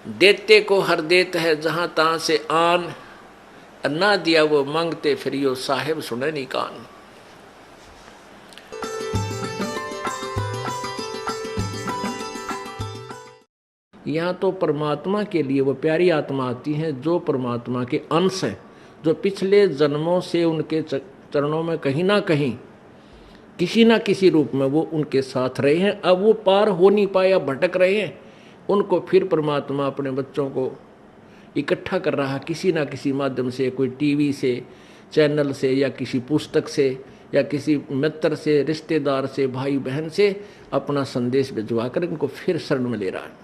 देते को हर देत है जहां तहां से आन, ना दिया वो मांगते फिरियो साहेब सुने नहीं कान। यहाँ तो परमात्मा के लिए वो प्यारी आत्मा आती है जो परमात्मा के अंश है, जो पिछले जन्मों से उनके चरणों में कहीं ना कहीं किसी ना किसी रूप में वो उनके साथ रहे हैं। अब वो पार हो नहीं पाया, भटक रहे हैं, उनको फिर परमात्मा अपने बच्चों को इकट्ठा कर रहा किसी ना किसी माध्यम से, कोई टीवी से, चैनल से, या किसी पुस्तक से, या किसी मित्र से, रिश्तेदार से, भाई बहन से अपना संदेश भिजवा कर इनको फिर शरण में ले रहा है।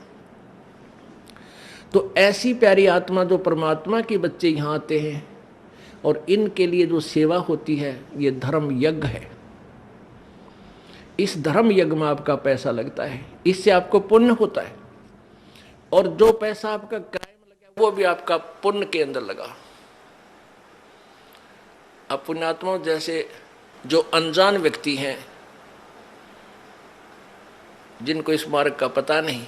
तो ऐसी प्यारी आत्मा जो परमात्मा के बच्चे यहाँ आते हैं और इनके लिए जो सेवा होती है, ये धर्म यज्ञ है। इस धर्म यज्ञ में आपका पैसा लगता है, इससे आपको पुण्य होता है, और जो पैसा आपका किराए में लगा वो भी आपका पुण्य के अंदर लगा। अब पुण्यात्मा जैसे जो अनजान व्यक्ति हैं, जिनको इस मार्ग का पता नहीं,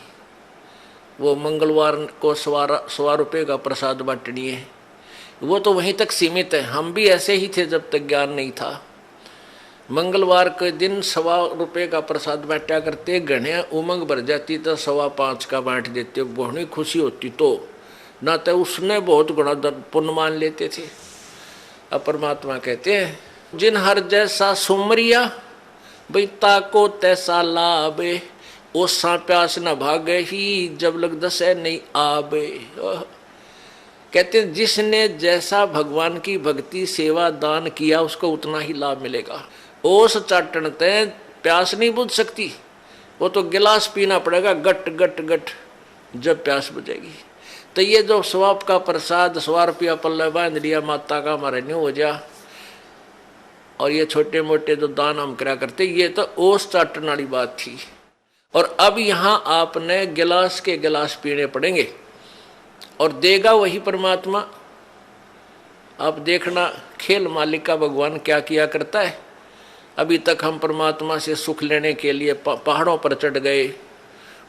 वो मंगलवार को 100 रुपये का प्रसाद बांटनी है, वो तो वहीं तक सीमित है। हम भी ऐसे ही थे जब तक ज्ञान नहीं था। मंगलवार के दिन 100 रुपये का प्रसाद बांटा करते, घड़ियाँ उमंग भर जाती तो 5.25 का बांट देते, बहुत खुशी होती। तो ना तो उसने बहुत गुणा पुण्य मान लेते थे। अब परमात्मा कहते हैं जिन हर जैसा सुमरिया भाई ताको तैसा लाभे, ओसा प्यास न भागे ही जब लग दसे नहीं आबे। कहते हैं जिसने जैसा भगवान की भक्ति सेवा दान किया उसको उतना ही लाभ मिलेगा। ओस चाटन ते प्यास नहीं बुझ सकती, वो तो गिलास पीना पड़ेगा गट गट गट जब प्यास बुझेगी। तो ये जो स्वाप का प्रसाद 100 रुपया पल्ले बांध लिया माता का हमारे नहीं हो जा, और ये छोटे मोटे जो दान हम करा करते, ये तो ओस चाटन वाली बात थी। और अब यहाँ आपने गिलास के गिलास पीने पड़ेंगे और देगा वही परमात्मा। आप देखना खेल मालिक का भगवान क्या किया करता है। अभी तक हम परमात्मा से सुख लेने के लिए पहाड़ों पर चढ़ गए,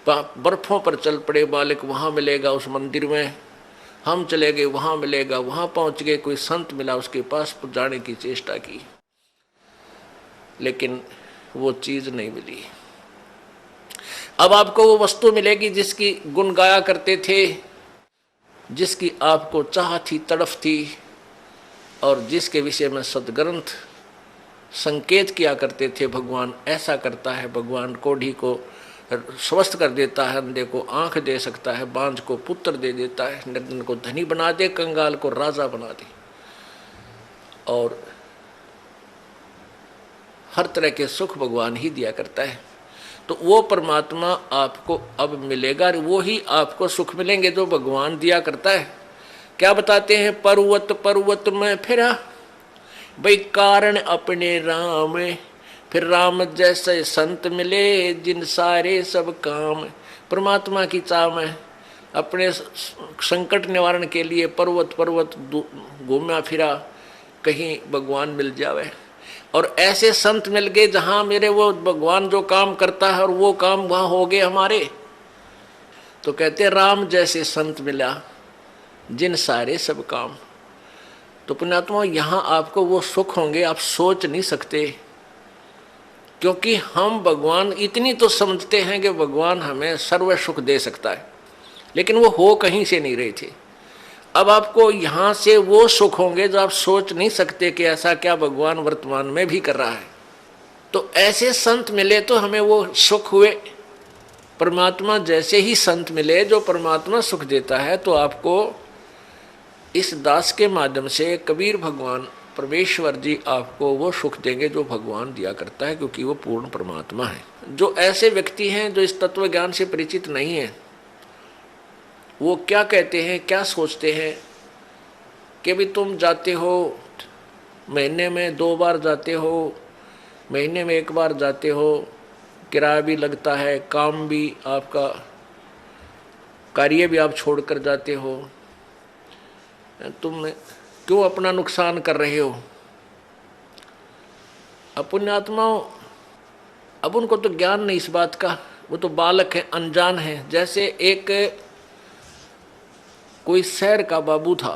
बर्फों पर चल पड़े, बालक वहाँ मिलेगा उस मंदिर में, हम चले गए वहाँ मिलेगा, वहाँ पहुँच गए, कोई संत मिला उसके पास जाने की चेष्टा की, लेकिन वो चीज़ नहीं मिली। अब आपको वो वस्तु मिलेगी जिसकी गुण गाया करते थे, जिसकी आपको चाह थी, तड़फ थी, और जिसके विषय में सदग्रंथ संकेत किया करते थे। भगवान ऐसा करता है, भगवान कोढ़ी को स्वस्थ कर देता है, अंधे को आंख दे सकता है, बांझ को पुत्र दे देता है, निर्धन को धनी बना दे, कंगाल को राजा बना दे, और हर तरह के सुख भगवान ही दिया करता है। तो वो परमात्मा आपको अब मिलेगा, वो ही आपको सुख मिलेंगे जो भगवान दिया करता है। क्या बताते हैं, पर्वत पर्वत में फिरा भाई कारण अपने राम, फिर राम जैसे संत मिले जिन सारे सब काम। परमात्मा की चाह में अपने संकट निवारण के लिए पर्वत पर्वत घूमा फिरा, कहीं भगवान मिल जावे, और ऐसे संत मिल गए जहाँ मेरे वो भगवान जो काम करता है और वो काम वहाँ हो गए हमारे। तो कहते राम जैसे संत मिला जिन सारे सब काम। तो पुण्यात्मा यहाँ आपको वो सुख होंगे आप सोच नहीं सकते, क्योंकि हम भगवान इतनी तो समझते हैं कि भगवान हमें सर्व सुख दे सकता है, लेकिन वो हो कहीं से नहीं रहे थे। अब आपको यहाँ से वो सुख होंगे जो आप सोच नहीं सकते कि ऐसा क्या भगवान वर्तमान में भी कर रहा है। तो ऐसे संत मिले तो हमें वो सुख हुए। परमात्मा जैसे ही संत मिले जो परमात्मा सुख देता है, तो आपको इस दास के माध्यम से कबीर भगवान परमेश्वर जी आपको वो सुख देंगे जो भगवान दिया करता है, क्योंकि वो पूर्ण परमात्मा है। जो ऐसे व्यक्ति हैं जो इस तत्व ज्ञान से परिचित नहीं है, वो क्या कहते हैं, क्या सोचते हैं कि भी तुम जाते हो, महीने में 2 बार जाते हो, महीने में 1 बार जाते हो, किराया भी लगता है, काम भी आपका, कार्य भी आप छोड़कर जाते हो, तुम क्यों अपना नुकसान कर रहे हो। अब पुण्यात्माओं, अब उनको तो ज्ञान नहीं इस बात का, वो तो बालक है, अनजान है। जैसे एक कोई शहर का बाबू था,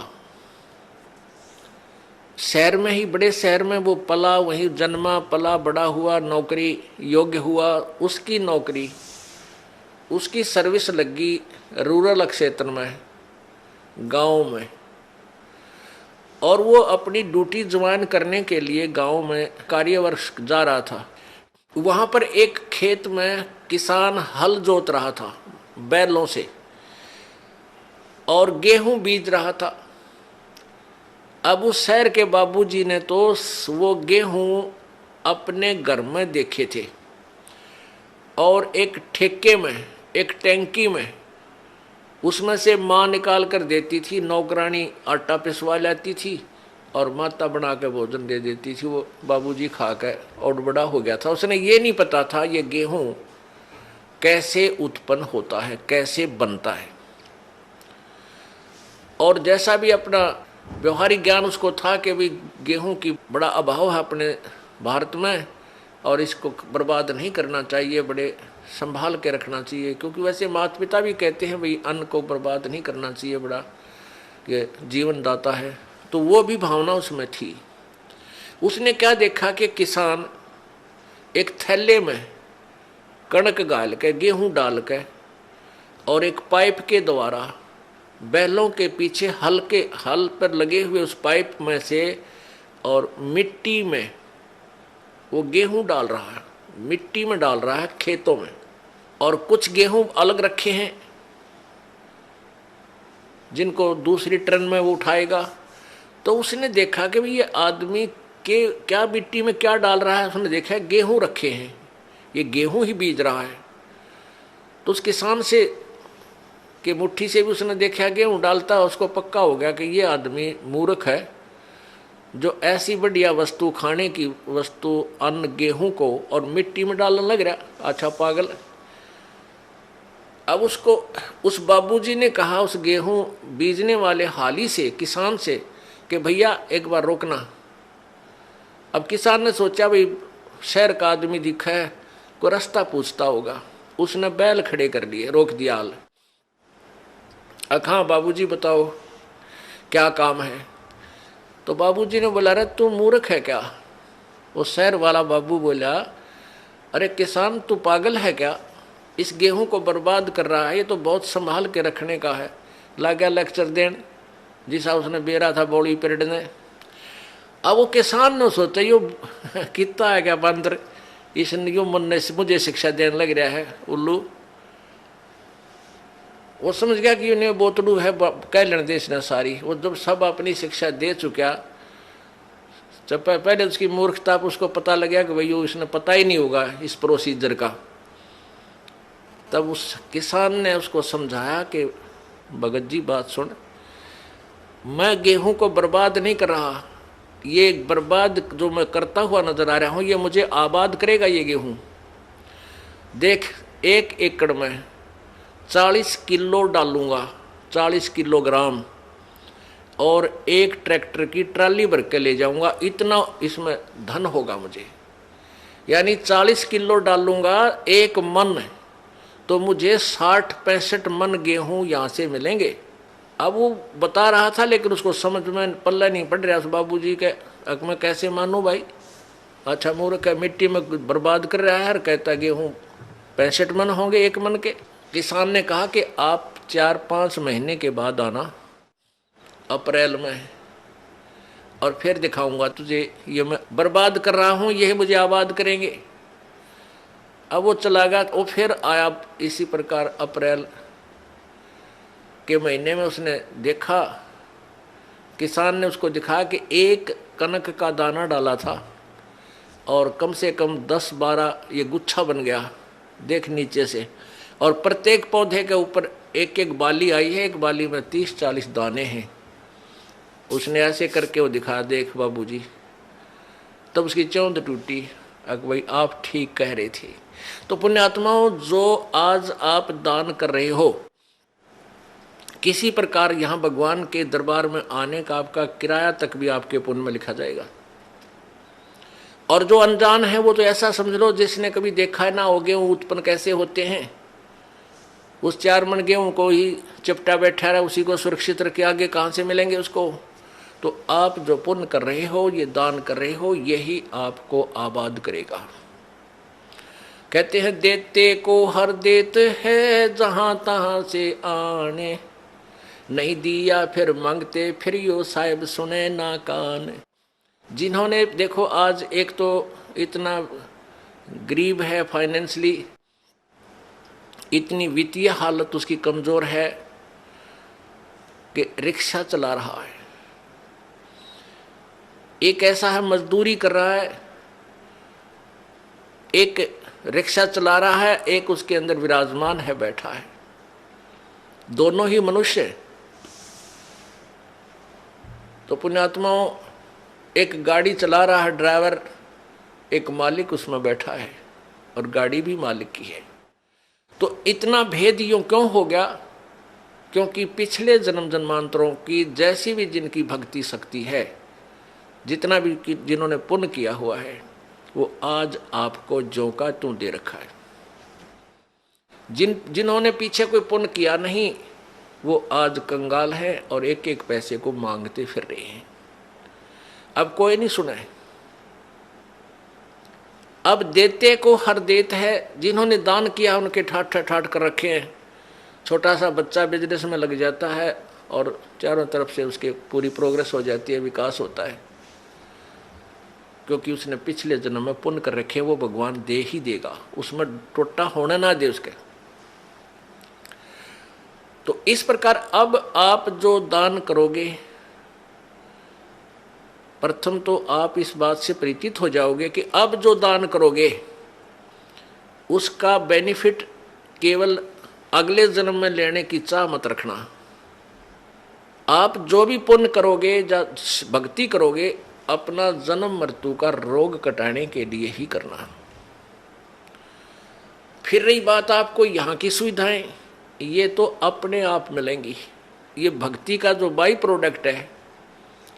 शहर में ही, बड़े शहर में वो पला, वहीं जन्मा पला बड़ा हुआ, नौकरी योग्य हुआ, उसकी नौकरी, उसकी सर्विस लगी रूरल क्षेत्र में, गांव में, और वो अपनी ड्यूटी ज्वाइन करने के लिए गांव में कार्यवर्ष जा रहा था। वहां पर एक खेत में किसान हल जोत रहा था बैलों से और गेहूं बीज रहा था। अब उस शहर के बाबूजी ने तो वो गेहूं अपने घर में देखे थे और एक ठेके में, एक टैंकी में, उसमें से माँ निकाल कर देती थी, नौकरानी आटा पिसवा लाती थी और माता बना के भोजन दे देती थी। वो बाबूजी खा कर और बड़ा हो गया था। उसने ये नहीं पता था ये गेहूं कैसे उत्पन्न होता है, कैसे बनता है। और जैसा भी अपना व्यवहारिक ज्ञान उसको था कि भी गेहूं की बड़ा अभाव है अपने भारत में और इसको बर्बाद नहीं करना चाहिए, बड़े संभाल के रखना चाहिए, क्योंकि वैसे माता पिता भी कहते हैं भाई अन्न को बर्बाद नहीं करना चाहिए, बड़ा ये जीवन दाता है। तो वो भी भावना उसमें थी। उसने क्या देखा कि किसान एक थैले में कणक गाल के, गेहूं डाल के और एक पाइप के द्वारा बैलों के पीछे हल पर लगे हुए उस पाइप में से और मिट्टी में वो गेहूं डाल रहा है, मिट्टी में डाल रहा है खेतों में। और कुछ गेहूं अलग रखे हैं जिनको दूसरी ट्रेन में वो उठाएगा। तो उसने देखा कि भाई ये आदमी के क्या मिट्टी में क्या डाल रहा है। उसने देखा गेहूं रखे हैं, ये गेहूं ही बीज रहा है। तो उस किसान से कि मुट्ठी से भी उसने देखा गेहूं डालता, उसको पक्का हो गया कि ये आदमी मूर्ख है जो ऐसी बढ़िया वस्तु, खाने की वस्तु, अन्न, गेहूं को और मिट्टी में डालने लग रहा, अच्छा पागल। अब उसको उस बाबूजी ने कहा उस गेहूं बीजने वाले हाली से, किसान से, कि भैया एक बार रोकना। अब किसान ने सोचा भाई शहर का आदमी दिखा है, कोई रास्ता पूछता होगा। उसने बैल खड़े कर लिए, रोक दिया हाल। हाँ बाबूजी बताओ क्या काम है। तो बाबूजी ने बोला अरे तू मूर्ख है क्या। वो शहर वाला बाबू बोला अरे किसान तू पागल है क्या, इस गेहूं को बर्बाद कर रहा है, ये तो बहुत संभाल के रखने का है। ला गया लेक्चर देन जिसा उसने बेरा था बॉडी पीरियड ने। अब वो किसान ने सोचा यो कितना है क्या बंदर, इसने यो मन ने मुझे शिक्षा देने लग रहा है उल्लू। वो समझ गया कि इन्हें बोतलू है, कह लेने दे इसने सारी। वो जब सब अपनी शिक्षा दे चुका, जब पहले उसकी मूर्खता पर उसको पता लग गया कि भाई इसने पता ही नहीं होगा इस प्रोसीजर का, तब उस किसान ने उसको समझाया कि भगत जी बात सुन, मैं गेहूं को बर्बाद नहीं कर रहा, ये बर्बाद जो मैं करता हुआ नजर आ रहा हूं ये मुझे आबाद करेगा ये गेहूं। देख 1 एकड़ में 40 किलो डालूंगा, 40 किलोग्राम, और एक ट्रैक्टर की ट्राली भर के ले जाऊंगा, इतना इसमें धन होगा मुझे। यानी 40 किलो डालूंगा 1 मन, तो मुझे 60-65 मन गेहूं यहां से मिलेंगे। अब वो बता रहा था लेकिन उसको समझ में पल्ला नहीं पड़ रहा उस बाबूजी के। अब मैं कैसे मानूं भाई, अच्छा मूर्ख है, मिट्टी में बर्बाद कर रहा है और कहता गेहूं 65 मन होंगे 1 मन के। किसान ने कहा कि आप 4-5 महीने के बाद आना, अप्रैल में, और फिर दिखाऊंगा तुझे ये मैं बर्बाद कर रहा हूं, यही मुझे आबाद करेंगे। अब वो चला गया, वो फिर आया इसी प्रकार अप्रैल के महीने में। उसने देखा, किसान ने उसको दिखाया कि 1 कनक का दाना डाला था और कम से कम 10-12 ये गुच्छा बन गया, देख नीचे से, और प्रत्येक पौधे के ऊपर 1-1 बाली आई है, एक बाली में 30-40 दाने हैं। उसने ऐसे करके वो दिखाया, देख बाबूजी। तब उसकी चौंध टूटी, भाई आप ठीक कह रहे थे। तो पुण्यात्माओं, जो आज आप दान कर रहे हो, किसी प्रकार यहाँ भगवान के दरबार में आने का आपका किराया तक भी आपके पुण्य में लिखा जाएगा। और जो अनजान है वो तो ऐसा समझ लो जिसने कभी देखा ना हो गेहूं उत्पन्न कैसे होते हैं, उस 4 मन गेहूं को ही चिपटा बैठा रहा, उसी को सुरक्षित रखे, आगे कहाँ से मिलेंगे उसको। तो आप जो पुण्य कर रहे हो, ये दान कर रहे हो, यही आपको आबाद करेगा। कहते हैं देते को हर देत है जहां तहां से आने, नहीं दिया फिर मांगते फिर यो साहिब सुने ना कान। जिन्होंने देखो आज एक तो इतना गरीब है, फाइनेंशियली इतनी वित्तीय हालत उसकी कमजोर है कि रिक्शा चला रहा है, एक ऐसा है मजदूरी कर रहा है, एक रिक्शा चला रहा है, एक उसके अंदर विराजमान है, बैठा है, दोनों ही मनुष्य। तो पुण्यात्माओं, एक गाड़ी चला रहा है ड्राइवर, एक मालिक उसमें बैठा है और गाड़ी भी मालिक की है। तो इतना भेद यूं क्यों हो गया? क्योंकि पिछले जन्म जन्मांतरों की जैसी भी जिनकी भक्ति शक्ति है, जितना भी जिन्होंने पुण्य किया हुआ है, वो आज आपको ज्यों का त्यों दे रखा है। जिन्होंने पीछे कोई पुण्य किया नहीं, वो आज कंगाल है और एक एक पैसे को मांगते फिर रहे हैं। अब कोई नहीं सुना है। अब देते को हर देत है। जिन्होंने दान किया उनके ठाट ठाट कर रखे हैं। छोटा सा बच्चा बिजनेस में लग जाता है और चारों तरफ से उसके पूरी प्रोग्रेस हो जाती है, विकास होता है, क्योंकि उसने पिछले जन्म में पुण्य कर रखे, वो भगवान दे ही देगा, उसमें टोटा होने ना दे उसके। तो इस प्रकार अब आप जो दान करोगे, प्रथम तो आप इस बात से परिचित हो जाओगे कि अब जो दान करोगे उसका बेनिफिट केवल अगले जन्म में लेने की चाह मत रखना। आप जो भी पुण्य करोगे या भक्ति करोगे, अपना जन्म मृत्यु का रोग कटाने के लिए ही करना। फिर रही बात आपको यहाँ की सुविधाएं, ये तो अपने आप मिलेंगी। ये भक्ति का जो बाई प्रोडक्ट है,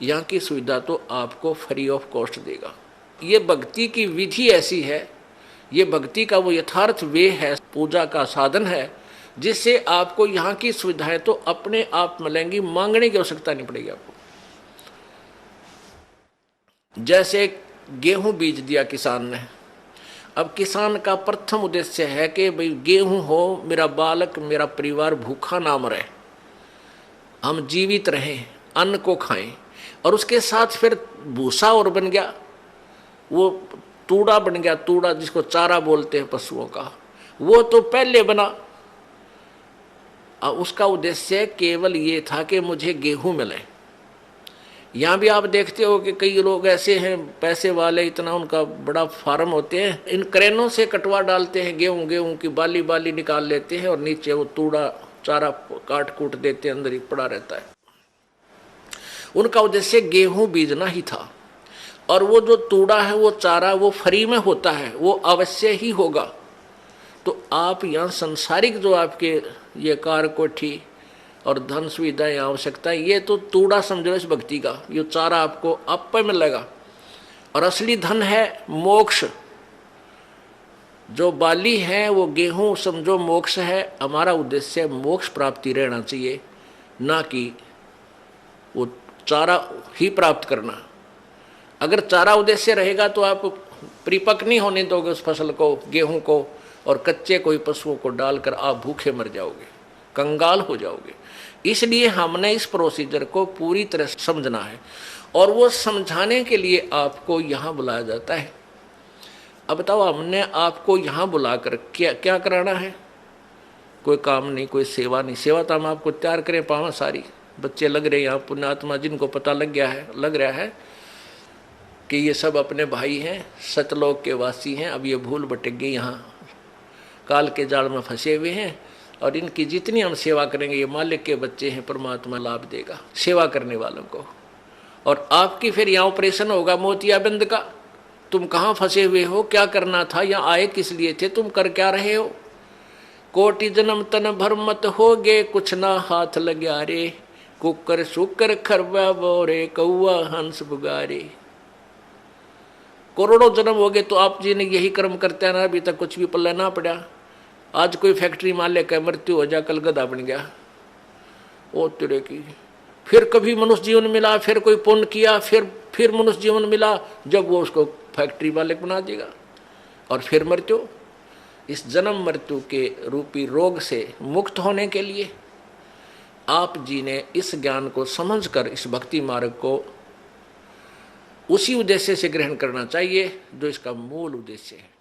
यहाँ की सुविधा तो आपको फ्री ऑफ कॉस्ट देगा। ये भक्ति की विधि ऐसी है, ये भक्ति का वो यथार्थ वे है, पूजा का साधन है, जिससे आपको यहाँ की सुविधाएं तो अपने आप मिलेंगी, मांगने की आवश्यकता नहीं पड़ेगी आपको। जैसे गेहूं बीज दिया किसान ने, अब किसान का प्रथम उद्देश्य है कि भाई गेहूं हो, मेरा बालक मेरा परिवार भूखा ना मरे, हम जीवित रहें, अन्न को खाएं। और उसके साथ फिर भूसा और बन गया, वो तूड़ा बन गया, तूड़ा जिसको चारा बोलते हैं पशुओं का, वो तो पहले बना। उसका उद्देश्य केवल ये था कि मुझे गेहूं मिले। यहाँ भी आप देखते हो कि कई लोग ऐसे हैं पैसे वाले, इतना उनका बड़ा फार्म होते हैं, इन क्रेनों से कटवा डालते हैं गेहूं की बाली बाली निकाल लेते हैं और नीचे वो तूड़ा चारा काट कूट देते हैं, अंदर ही पड़ा रहता है। उनका उद्देश्य गेहूं बीजना ही था। और वो जो तूड़ा है, वो चारा, वो फ्री में होता है, वो अवश्य ही होगा। तो आप यहाँ संसारिक जो आपके ये कार कोठी और धन सुविधाएं आवश्यकता, ये तो तूड़ा समझो इस भक्ति का, ये चारा आपको आप पे मिलेगा। और असली धन है मोक्ष। जो बाली है वो गेहूं समझो मोक्ष है। हमारा उद्देश्य मोक्ष प्राप्ति रहना चाहिए, ना कि वो चारा ही प्राप्त करना। अगर चारा उद्देश्य रहेगा तो आप परिपक्व नहीं होने दोगे उस फसल को, गेहूं को, और कच्चे कोई पशुओं को डालकर आप भूखे मर जाओगे, कंगाल हो जाओगे। इसलिए हमने इस प्रोसीजर को पूरी तरह समझना है, और वो समझाने के लिए आपको यहाँ बुलाया जाता है। अब बताओ, हमने आपको यहाँ बुलाकर क्या क्या कराना है? कोई काम नहीं, कोई सेवा नहीं। सेवा तो हम आपको तैयार करें पावा सारी, बच्चे लग रहे हैं यहाँ, पुण्यात्मा जिनको पता लग रहा है कि ये सब अपने भाई हैं, सतलोक के वासी हैं। अब ये भूल भटक गई, यहाँ काल के जाल में फंसे हुए हैं, और इनकी जितनी हम सेवा करेंगे, ये मालिक के बच्चे हैं, परमात्मा लाभ देगा सेवा करने वालों को। और आपकी फिर यहाँ ऑपरेशन होगा मोतियाबिंद का। तुम कहाँ फंसे हुए हो, क्या करना था, यहाँ आए किस लिए थे, तुम कर क्या रहे हो? कोटि जन्म तन भर मत होगे, कुछ ना हाथ लग्या रे, कुकर शुकर खरबा बोरे, कौआ हंस बुगारे। करोड़ों जन्म हो गए तो आप जी ने यही कर्म करते हैं ना, अभी तक कुछ भी पल्ले ना पड़ा। आज कोई फैक्ट्री मालिक है, मृत्यु हो जा, कल गधा बन गया, ओ तेरे की। फिर कभी मनुष्य जीवन मिला, फिर कोई पुण्य किया, फिर मनुष्य जीवन मिला, जब वो उसको फैक्ट्री मालिक बना देगा, और फिर मृत्यु। इस जन्म मृत्यु के रूपी रोग से मुक्त होने के लिए आप जी ने इस ज्ञान को समझकर इस भक्ति मार्ग को उसी उद्देश्य से ग्रहण करना चाहिए जो इसका मूल उद्देश्य है।